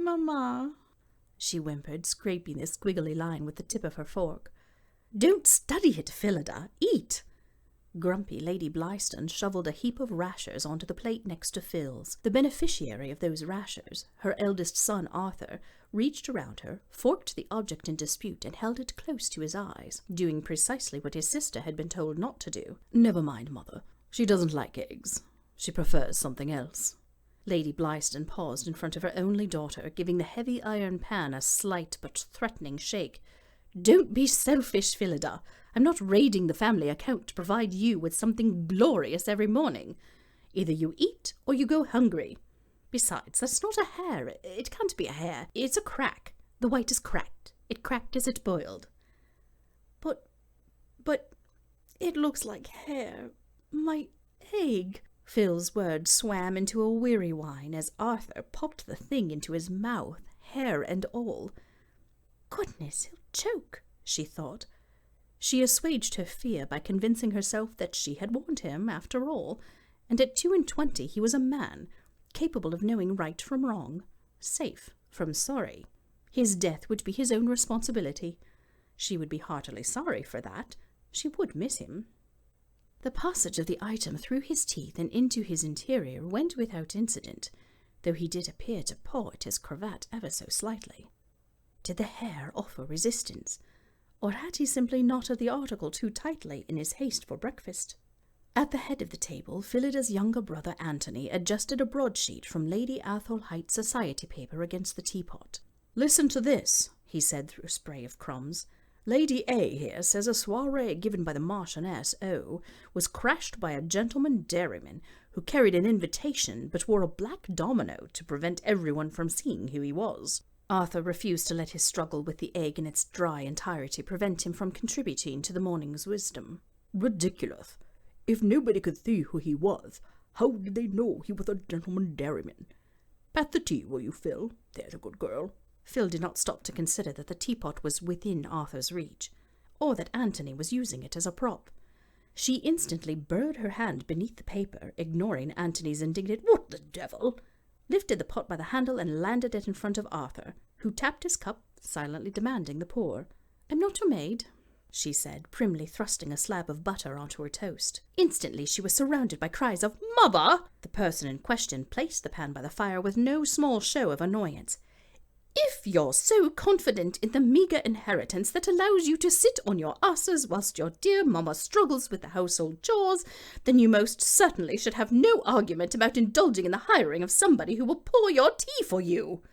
Mamma, she whimpered, scraping the squiggly line with the tip of her fork. Don't study it, Phillida. Eat. Grumpy Lady Blyston shoveled a heap of rashers onto the plate next to Phil's. The beneficiary of those rashers, her eldest son Arthur, reached around her, forked the object in dispute, and held it close to his eyes, doing precisely what his sister had been told not to do. Never mind, Mother. She doesn't like eggs. She prefers something else. Lady Blyston paused in front of her only daughter, giving the heavy iron pan a slight but threatening shake. Don't be selfish, Phillida. I'm not raiding the family account to provide you with something glorious every morning. Either you eat or you go hungry. Besides, that's not a hare. It can't be a hare. It's a crack. The white is cracked. It cracked as it boiled. But, it looks like hair. My egg. Phil's words swam into a weary whine as Arthur popped the thing into his mouth, hair and all. Goodness, he'll choke, she thought. She assuaged her fear by convincing herself that she had warned him, after all, and at 22 he was a man, capable of knowing right from wrong, safe from sorry. His death would be his own responsibility. She would be heartily sorry for that. She would miss him. The passage of the item through his teeth and into his interior went without incident, though he did appear to paw at his cravat ever so slightly. Did the hair offer resistance, or had he simply knotted the article too tightly in his haste for breakfast? At the head of the table, Phillida's younger brother Anthony adjusted a broadsheet from Lady Athelhite's society paper against the teapot. "Listen to this," he said through a spray of crumbs. "Lady A here says a soiree given by the Marchioness O was crashed by a gentleman dairyman who carried an invitation but wore a black domino to prevent everyone from seeing who he was." Arthur refused to let his struggle with the egg in its dry entirety prevent him from contributing to the morning's wisdom. "Ridiculous. If nobody could see who he was, how did they know he was a gentleman dairyman? Pass the tea, will you, Phil? There's a good girl." Phil did not stop to consider that the teapot was within Arthur's reach, or that Anthony was using it as a prop. She instantly burrowed her hand beneath the paper, ignoring Anthony's indignant "What the devil?" lifted the pot by the handle and landed it in front of Arthur, who tapped his cup, silently demanding the pour. "I'm not your maid," she said, primly thrusting a slab of butter onto her toast. Instantly she was surrounded by cries of "Mother!" The person in question placed the pan by the fire with no small show of annoyance. "If you're so confident in the meagre inheritance that allows you to sit on your asses whilst your dear mamma struggles with the household chores, then you most certainly should have no argument about indulging in the hiring of somebody who will pour your tea for you."